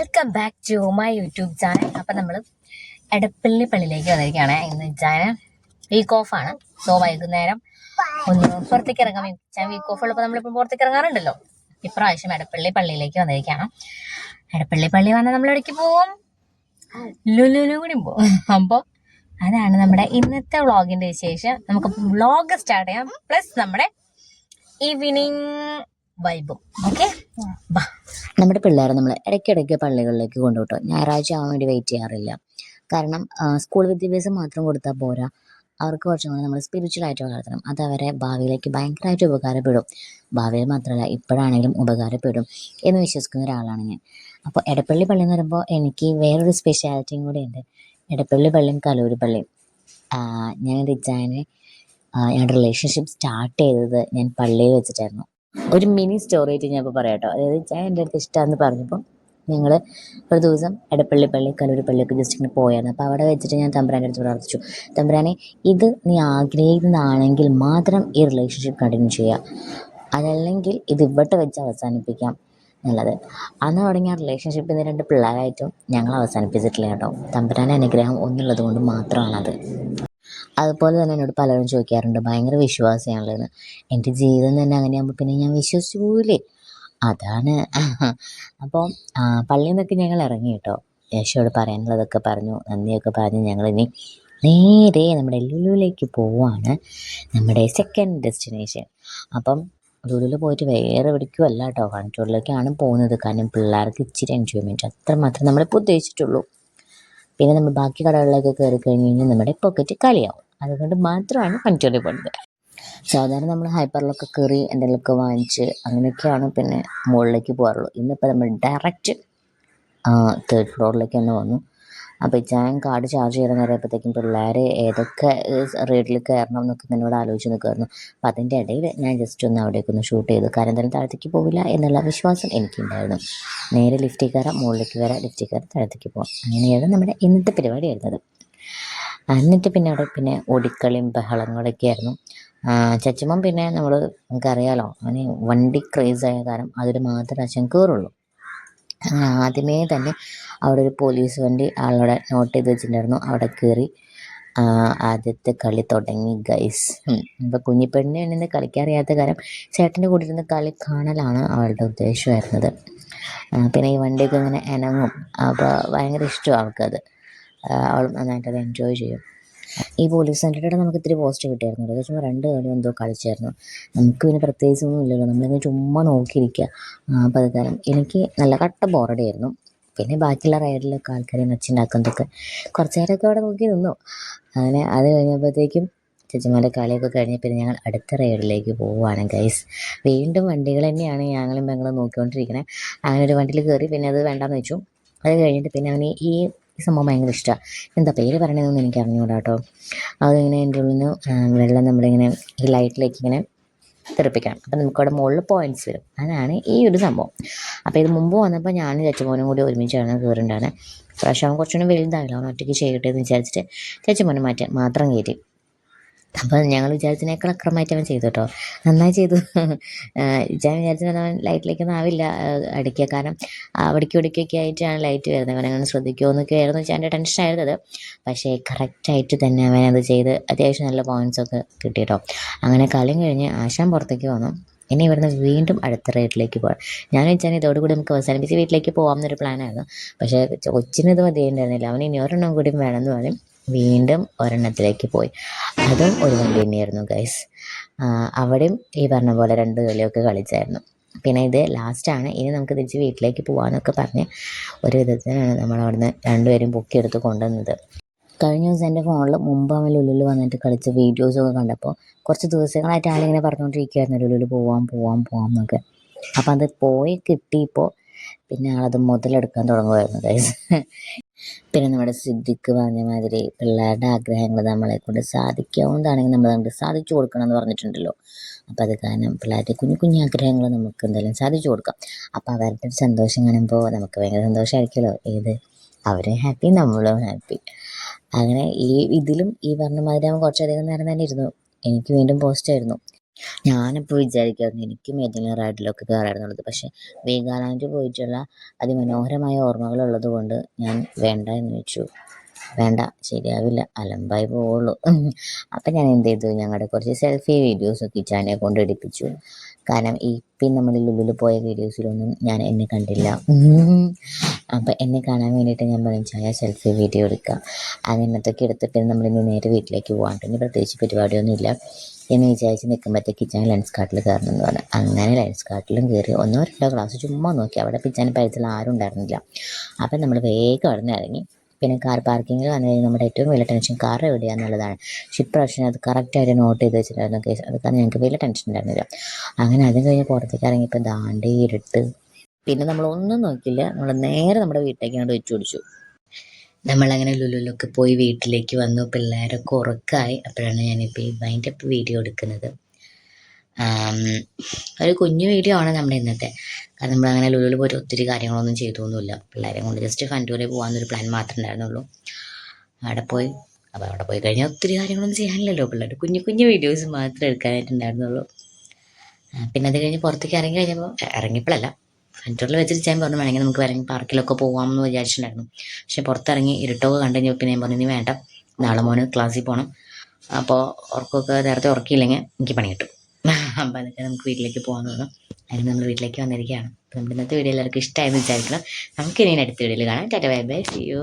Welcome back to my YouTube channel. അപ്പം നമ്മൾ എടപ്പള്ളി പള്ളിയിലേക്ക് വന്നിരിക്കുകയാണ്. ഇന്ന് വെച്ചാൽ വീക്ക് ഓഫാണ്. സോ വൈകുന്നേരം ഒന്ന് പുറത്തേക്ക് ഇറങ്ങാൻ വീക്ക് ഓഫ് ഉള്ളപ്പോൾ നമ്മളിപ്പോൾ പുറത്തേക്ക് ഇറങ്ങാറുണ്ടല്ലോ. ഇപ്രാവശ്യം എടപ്പള്ളി പള്ളിയിലേക്ക് വന്നിരിക്കുകയാണ്. എടപ്പള്ളി പള്ളി വന്നാൽ നമ്മൾ എവിടേക്ക് പോവും? ലുലുലു കൂടി പോവും. അപ്പോൾ അതാണ് നമ്മുടെ ഇന്നത്തെ വ്ളോഗിൻ്റെ വിശേഷം. നമുക്ക് വ്ളോഗ് സ്റ്റാർട്ട് ചെയ്യാം. പ്ലസ് നമ്മുടെ ഈവനിങ് വൈബും. ഓക്കെ, ബാ. നമ്മുടെ പിള്ളേരെ നമ്മൾ ഇടയ്ക്കിടയ്ക്ക് പള്ളികളിലേക്ക് കൊണ്ടുപോട്ടോ. ഞായറാഴ്ച ആവാൻ വേണ്ടി വെയിറ്റ് ചെയ്യാറില്ല. കാരണം സ്കൂൾ വിദ്യാഭ്യാസം മാത്രം കൊടുത്താൽ പോരാ, അവർക്ക് കുറച്ചും കൂടി നമ്മൾ സ്പിരിച്വലായിട്ട് വളർത്തണം. അത് അവരെ ഭാവിയിലേക്ക് ഭയങ്കരമായിട്ട് ഉപകാരപ്പെടും. ഭാവിയിൽ മാത്രമല്ല ഇപ്പോഴാണെങ്കിലും ഉപകാരപ്പെടും എന്ന് വിശ്വസിക്കുന്ന ഒരാളാണ് ഞാൻ. അപ്പോൾ എടപ്പള്ളി പള്ളി എന്ന് പറയുമ്പോൾ എനിക്ക് വേറൊരു സ്പെഷ്യാലിറ്റിയും കൂടി ഉണ്ട്. എടപ്പള്ളി പള്ളിയും കലൂർ പള്ളിയും. ഞാൻ റിജാനെ ഞങ്ങളുടെ റിലേഷൻഷിപ്പ് സ്റ്റാർട്ട് ചെയ്തത് ഞാൻ പള്ളിയിൽ വെച്ചിട്ടായിരുന്നു. ഒരു മിനി സ്റ്റോറി ആയിട്ട് ഞാൻ ഇപ്പോൾ പറയാം കേട്ടോ. അതായത് ഞാൻ എൻ്റെ അടുത്ത് ഇഷ്ടമാണെന്ന് പറഞ്ഞപ്പോൾ ഞങ്ങൾ ഒരു ദിവസം എടപ്പള്ളി പള്ളി കലൂർ പള്ളിയൊക്കെ ജസ്റ്റ് ഇങ്ങനെ പോയായിരുന്നു. അപ്പോൾ അവിടെ വെച്ചിട്ട് ഞാൻ തമ്പുരാൻ്റെ അടുത്ത് പ്രാർത്ഥിച്ചു, തമ്പുരാനെ ഇത് നീ ആഗ്രഹിക്കുന്നതാണെങ്കിൽ മാത്രം ഈ റിലേഷൻഷിപ്പ് കണ്ടിന്യൂ ചെയ്യുക, അതല്ലെങ്കിൽ ഇത് ഇവിടെ വെച്ച് അവസാനിപ്പിക്കാം എന്നുള്ളത്. അന്ന് തുടങ്ങിയ റിലേഷൻഷിപ്പ് ഇന്ന് 2 പിള്ളേരായിട്ടും ഞങ്ങൾ അവസാനിപ്പിച്ചിട്ടില്ല കേട്ടോ. തമ്പുരാൻ്റെ അനുഗ്രഹം ഒന്നുള്ളത് കൊണ്ട് മാത്രമാണത്. അതുപോലെ തന്നെ എന്നോട് പലരും ചോദിക്കാറുണ്ട്, ഭയങ്കര വിശ്വാസിയാണല്ലോ. എൻ്റെ ജീവിതം തന്നെ അങ്ങനെയാകുമ്പോൾ പിന്നെ ഞാൻ വിശ്വസിച്ചു പോവില്ലേ? അതാണ്. അപ്പോൾ പള്ളിയിൽ നിന്നൊക്കെ ഞങ്ങൾ ഇറങ്ങി കേട്ടോ. യേശുവോട് പറയാനുള്ളതൊക്കെ പറഞ്ഞു, നന്ദിയൊക്കെ പറഞ്ഞ് ഞങ്ങളിനി നേരെ നമ്മുടെ ലുലുവിലേക്ക് പോവുകയാണ്, നമ്മുടെ സെക്കൻഡ് ഡെസ്റ്റിനേഷൻ. അപ്പം ലുലുവിൽ പോയിട്ട് വേറെ എവിടേക്കും അല്ല കേട്ടോ, വണ്ടൂരിലേക്കാണ് പോകുന്നത്. കാരണം പിള്ളേർക്ക് ഇച്ചിരി എൻജോയ്മെൻറ്റ് അത്രമാത്രം നമ്മളിപ്പോൾ ഉദ്ദേശിച്ചിട്ടുള്ളൂ. പിന്നെ നമ്മൾ ബാക്കി കടകളിലേക്ക് കയറി കഴിഞ്ഞ് കഴിഞ്ഞാൽ നമ്മുടെ പോക്കറ്റ് കളിയാവും. അതുകൊണ്ട് മാത്രമാണ് പണിച്ചോടി പോകുന്നത്. സാധാരണ നമ്മൾ ഹൈപ്പറിലൊക്കെ കയറി എന്തെങ്കിലുമൊക്കെ വാങ്ങിച്ച് അങ്ങനെയൊക്കെയാണ് പിന്നെ മുകളിലേക്ക് പോകാറുള്ളൂ. ഇന്നിപ്പോൾ നമ്മൾ ഡയറക്റ്റ് 3rd ഫ്ലോറിലേക്ക് തന്നെ വന്നു. അപ്പോൾ ഞാൻ കാർഡ് ചാർജ് ചെയ്ത് നേരപ്പോഴത്തേക്കും പിള്ളേർ ഏതൊക്കെ റേറ്റിൽ കയറണം എന്നൊക്കെ എന്നോട് ആലോചിച്ച് നിൽക്കുമായിരുന്നു. അപ്പോൾ അതിൻ്റെ ഇടയിൽ ഞാൻ ജസ്റ്റ് ഒന്ന് അവിടേക്കൊന്ന് ഷൂട്ട് ചെയ്തു. കാരണം എന്തായാലും താഴത്തേക്ക് പോകില്ല എന്നുള്ള വിശ്വാസം എനിക്കുണ്ടായിരുന്നു. നേരെ ലിഫ്റ്റിൽ കയറാം, മുകളിലേക്ക് വരാം, ലിഫ്റ്റിൽ കയറാം, താഴത്തേക്ക് പോകാം. അങ്ങനെയാണ് നമ്മുടെ ഇന്നത്തെ പരിപാടി ആയിരുന്നത്. എന്നിട്ട് പിന്നെ അവിടെ പിന്നെ ഓടിക്കളിയും ബഹളങ്ങളൊക്കെ ആയിരുന്നു. ചച്ചുമ്മൻ പിന്നെ നമുക്കറിയാലോ, അവന് വണ്ടി ക്രേസായ കാരണം അതിൽ മാത്രമേ അച്ഛൻ കയറുള്ളൂ. അങ്ങനെ ആദ്യമേ തന്നെ അവിടെ ഒരു പോലീസ് വണ്ടി ആളോടെ നോട്ട് ചെയ്ത് വെച്ചിട്ടുണ്ടായിരുന്നു. അവിടെ കയറി ആദ്യത്തെ കളി തുടങ്ങി ഗൈസ്. ഇപ്പോൾ കുഞ്ഞിപ്പെണ്ണിനെ ഇന്ന് കളിക്കാറിയാത്ത കാരണം ചേട്ടൻ്റെ കൂടെ ഇരുന്ന് കളി കാണലാണ് അവളുടെ ഉദ്ദേശമായിരുന്നത്. പിന്നെ ഈ വണ്ടിയൊക്കെ ഇങ്ങനെ ഇണങ്ങും, അപ്പോൾ ഭയങ്കര ഇഷ്ടമാണ് അവൾക്കത്. അവൾ നന്നായിട്ടത് എൻജോയ് ചെയ്യും. ഈ പോലീസ് സെൻറ്ററുടെ നമുക്ക് ഇത്തിരി പോസ്റ്റ് കിട്ടിയായിരുന്നു. അതൊക്കെ ചുമ്മാ 2 കളി എന്തോ കളിച്ചായിരുന്നു. നമുക്ക് പിന്നെ പ്രത്യേകിച്ചൊന്നും ഇല്ലല്ലോ, നമ്മളിങ്ങനെ ചുമ്മാ നോക്കിയിരിക്കുക. അപ്പോൾ അത് കാരണം എനിക്ക് നല്ല കട്ട ബോറടിയായിരുന്നു. പിന്നെ ബാക്കിയുള്ള റൈഡിലൊക്കെ ആൾക്കാരെ നച്ചുണ്ടാക്കുന്നതൊക്കെ കുറച്ച് നേരമൊക്കെ അവിടെ നോക്കി നിന്നു. അങ്ങനെ അത് കഴിഞ്ഞപ്പോഴത്തേക്കും ചേച്ചിമാരുടെ കളിയൊക്കെ കഴിഞ്ഞ് പിന്നെ ഞങ്ങൾ അടുത്ത റൈഡിലേക്ക് പോവുകയാണ് ഗൈസ്. വീണ്ടും വണ്ടികൾ തന്നെയാണ് ഞങ്ങളും പെങ്ങളും നോക്കിക്കൊണ്ടിരിക്കണേ. അങ്ങനെ ഒരു വണ്ടിയിൽ കയറി പിന്നെ അത് വേണ്ടാന്ന് വെച്ചു. അത് കഴിഞ്ഞിട്ട് പിന്നെ അവന് ഈ സംഭവം ഭയങ്കര ഇഷ്ടമാണ്. എന്താ പേര് പറയണതെന്ന് എനിക്ക് അറിഞ്ഞുകൂടാ കേട്ടോ. അതിങ്ങനെ എൻ്റെ ഉള്ളിൽ നിന്ന് വെള്ളം നമ്മളിങ്ങനെ ഈ ലൈറ്റിലേക്ക് ഇങ്ങനെ തെറിപ്പിക്കണം. അപ്പം നമുക്കവിടെ മുകളിൽ പോയിൻറ്റ്സ് വരും. അതാണ് ഈ ഒരു സംഭവം. അപ്പോൾ ഇത് മുമ്പ് വന്നപ്പോൾ ഞാനും ചേച്ചിമോനും കൂടി ഒരുമിച്ചാണ് കയറുണ്ടാണ്. പക്ഷേ അവൻ കുറച്ചുകൂടി വലുതാവില്ല, അവൻ ഒറ്റയ്ക്ക് ചെയ്യട്ടെ എന്ന് വിചാരിച്ചിട്ട് ചേച്ചിമോനെ മാത്രം കയറ്റി. അപ്പോൾ ഞങ്ങൾ വിചാരിച്ചതിനേക്കാൾ അക്രമമായിട്ട് അവൻ ചെയ്തു കേട്ടോ. നന്നായി ചെയ്തു. ഞാൻ വിചാരിച്ചത് അവൻ ലൈറ്റിലേക്കൊന്നും ആവില്ല അടിക്കുക, കാരണം അവിടേക്കും ഇവിടേക്കൊക്കെ ആയിട്ടാണ് ലൈറ്റ് വരുന്നത്. അവനങ്ങനെ ശ്രദ്ധിക്കുമോ എന്നൊക്കെ ആയിരുന്നു എൻ്റെ ടെൻഷൻ ആയിരുന്നത്. പക്ഷേ കറക്റ്റായിട്ട് തന്നെ അവനത് ചെയ്ത് അത്യാവശ്യം നല്ല പോയിൻറ്റ്സൊക്കെ കിട്ടി കേട്ടോ. അങ്ങനെ കളിയും കഴിഞ്ഞ് ആശാൻ പുറത്തേക്ക് വന്നു. ഇനി ഇവിടുന്ന് വീണ്ടും അടുത്ത റൈഡിലേക്ക് പോകാം. ഞാൻ വെച്ചാൽ ഇതോടുകൂടി നമുക്ക് അവസാനിപ്പിച്ച് വീട്ടിലേക്ക് പോകാമെന്നൊരു പ്ലാനായിരുന്നു. പക്ഷേ കൊച്ചിനിത് മതിയുണ്ടായിരുന്നില്ല, അവന് ഇനി ഒരെണ്ണം കൂടി വേണമെന്ന് പറയും. വീണ്ടും ഒരെണ്ണത്തിലേക്ക് പോയി. അതും ഒരു വണ്ടി തന്നെയായിരുന്നു ഗൈസ്. അവിടെയും ഈ പറഞ്ഞ പോലെ 2 കളിയൊക്കെ കളിച്ചായിരുന്നു. പിന്നെ ഇത് ലാസ്റ്റാണ്, ഇനി നമുക്ക് തിരിച്ച് വീട്ടിലേക്ക് പോകാമെന്നൊക്കെ പറഞ്ഞ് ഒരു വിധത്തിനാണ് നമ്മളവിടുന്ന് 2 പേരും പൊക്കിയെടുത്ത് കൊണ്ടുവന്നത്. കഴിഞ്ഞ ദിവസം എൻ്റെ ഫോണിൽ മുമ്പ് അവൻ ലുലുവിൽ വന്നിട്ട് കളിച്ച വീഡിയോസൊക്കെ കണ്ടപ്പോൾ കുറച്ച് ദിവസങ്ങളായിട്ട് ആളിങ്ങനെ പറഞ്ഞുകൊണ്ടിരിക്കുകയായിരുന്നു ലുലുവിൽ പോവാം എന്നൊക്കെ. അപ്പം അത് പോയി കിട്ടിയപ്പോൾ പിന്നെ ആളത് മുതലെടുക്കാൻ തുടങ്ങുമായിരുന്നു ഗൈസ്. പിന്നെ നമ്മുടെ സിദ്ദിഖ് പറഞ്ഞ മാതിരി പിള്ളേരുടെ ആഗ്രഹങ്ങൾ നമ്മളെ കൊണ്ട് സാധിക്കാവുന്നതാണെങ്കിൽ നമ്മൾ അങ്ങോട്ട് സാധിച്ചു കൊടുക്കണം എന്ന് പറഞ്ഞിട്ടുണ്ടല്ലോ. അപ്പോൾ അത് കാരണം പിള്ളേരുടെ കുഞ്ഞു ആഗ്രഹങ്ങൾ നമുക്ക് എന്തായാലും സാധിച്ചു കൊടുക്കാം. അപ്പോൾ അവരുടെ സന്തോഷം കാണുമ്പോൾ നമുക്ക് ഭയങ്കര സന്തോഷമായിരിക്കുമല്ലോ. അവരും ഹാപ്പി, നമ്മളും ഹാപ്പി. അങ്ങനെ ഇതിലും ഈ പറഞ്ഞ മാതിരി അവൻ കുറച്ചധികം നേരം തന്നെ ഇരുന്നു. എനിക്ക് വീണ്ടും പോസ്റ്റായിരുന്നു. ഞാനിപ്പോൾ വിചാരിക്കായിരുന്നു എനിക്കും ഏതെങ്കിലും റൈഡിലൊക്കെ കയറായിരുന്നുള്ളത്. പക്ഷേ വീഗാലാൻഡ് പോയിട്ടുള്ള അതിമനോഹരമായ ഓർമ്മകളുള്ളത് കൊണ്ട് ഞാൻ വേണ്ട എന്ന് വെച്ചു. വേണ്ട, ശരിയാവില്ല, അലമ്പായി പോവുള്ളൂ. അപ്പം ഞാൻ എന്ത് ചെയ്തു, ഞങ്ങളുടെ കുറച്ച് സെൽഫി വീഡിയോസൊക്കെ ഇച്ചാനെ കൊണ്ട് എടുപ്പിച്ചു. കാരണം ഇപ്പം നമ്മൾ ലുലുവിൽ പോയ വീഡിയോസിലൊന്നും ഞാൻ എന്നെ കണ്ടില്ല. അപ്പം എന്നെ കാണാൻ വേണ്ടിയിട്ട് ഞാൻ പറഞ്ഞു, ചായ സെൽഫി വീഡിയോ എടുക്കാം. അങ്ങനത്തൊക്കെ എടുത്തിട്ട് നമ്മളിന്ന് നേരെ വീട്ടിലേക്ക് പോകാം. പിന്നെ പ്രത്യേകിച്ച് പരിപാടിയൊന്നുമില്ല എന്ന് വിചാരിച്ച് നിൽക്കുമ്പോഴത്തേക്ക് കിച്ചാൻ ലെൻസ് കാർട്ടിൽ കയറണം എന്ന് പറഞ്ഞു. അങ്ങനെ ലെൻസ് കാർട്ടിലും കയറി 1-2 ക്ലാസ് ചുമ്മാ നോക്കി. അവിടെ പിച്ചാൻ പരിചയത്തിൽ ആരും ഉണ്ടായിരുന്നില്ല. അപ്പം നമ്മൾ വേഗം അവിടെ നിന്ന് ഇറങ്ങി. പിന്നെ കാർ പാർക്കിങ്ങിൽ വന്നു കഴിഞ്ഞാൽ നമ്മുടെ ഏറ്റവും വലിയ ടെൻഷൻ കാർ എവിടെയാണെന്നുള്ളതാണ്. പക്ഷേ ഇപ്രാവശ്യം അത് കറക്റ്റായിട്ട് നോട്ട് ചെയ്ത് വെച്ചിട്ടുണ്ടായിരുന്നു കേസ്. അത് കാരണം ഞങ്ങൾക്ക് വലിയ ടെൻഷൻ ഉണ്ടായിരുന്നില്ല. അങ്ങനെ അതും കഴിഞ്ഞ് പുറത്തേക്ക് ഇറങ്ങിയപ്പോൾ ദാണ്ടേ ഇരുട്ട്. പിന്നെ നമ്മളൊന്നും നോക്കിയില്ല, നമ്മൾ നേരെ നമ്മുടെ വീട്ടിലേക്ക് അങ്ങോട്ട് വെച്ചു പിടിച്ചു. നമ്മളങ്ങനെ ലുലുലൊക്കെ പോയി വീട്ടിലേക്ക് വന്നു. പിള്ളേരൊക്കെ ഉറക്കമായി. അപ്പോഴാണ് ഞാനിപ്പോൾ ഈ വൈൻഡപ്പ് വീഡിയോ എടുക്കുന്നത്. ഒരു കുഞ്ഞു വീഡിയോ ആണ് നമ്മുടെ ഇന്നത്തെ. കാരണം നമ്മളങ്ങനെ ലുലുവിൽ പോയിട്ട് ഒത്തിരി കാര്യങ്ങളൊന്നും ചെയ്തൊന്നുമില്ല. പിള്ളേരെ കൊണ്ട് ജസ്റ്റ് ഫണ്ടൂരെ പോകാമെന്നൊരു പ്ലാൻ മാത്രമേ ഉണ്ടായിരുന്നുള്ളൂ. അവിടെ പോയി കഴിഞ്ഞാൽ ഒത്തിരി കാര്യങ്ങളൊന്നും ചെയ്യാനില്ലല്ലോ. പിള്ളേർ കുഞ്ഞു കുഞ്ഞു വീഡിയോസ് മാത്രമേ എടുക്കാനായിട്ടുണ്ടായിരുന്നുള്ളൂ. പിന്നെ അത് കഴിഞ്ഞ് പുറത്തേക്ക് ഇറങ്ങിയപ്പോഴല്ല, ഫണ്ടൂറിൽ വെച്ചിട്ട് ഞാൻ പറഞ്ഞു വേണമെങ്കിൽ നമുക്ക് വേണമെങ്കിൽ പാർക്കിലൊക്കെ പോകാമെന്ന് വിചാരിച്ചിട്ടുണ്ടായിരുന്നു. പക്ഷേ പുറത്തിറങ്ങി ഇരുട്ടൊക്കെ കണ്ടു കഴിഞ്ഞപ്പോൾ പിന്നെ ഞാൻ പറഞ്ഞു ഇനി വേണ്ട, നാളെ മോന് ക്ലാസ്സിൽ പോകണം. അപ്പോൾ ഉറക്കമൊക്കെ നേരത്തെ ഉറക്കിയില്ലെങ്കിൽ എനിക്ക് പണി കിട്ടും. അപ്പം അതൊക്കെ നമുക്ക് വീട്ടിലേക്ക് പോകാമെന്ന് പറഞ്ഞു. അതിന് നമ്മൾ വീട്ടിലേക്ക് വന്നിരിക്കുകയാണ്. അപ്പം നമ്മുടെ ഇന്നത്തെ വീഡിയോ എല്ലാവർക്കും ഇഷ്ടമായെന്ന് വിചാരിക്കണം. നമുക്ക് ഇനി അടുത്ത വീഡിയോയിൽ കാണാം. Tata bye bye, see U.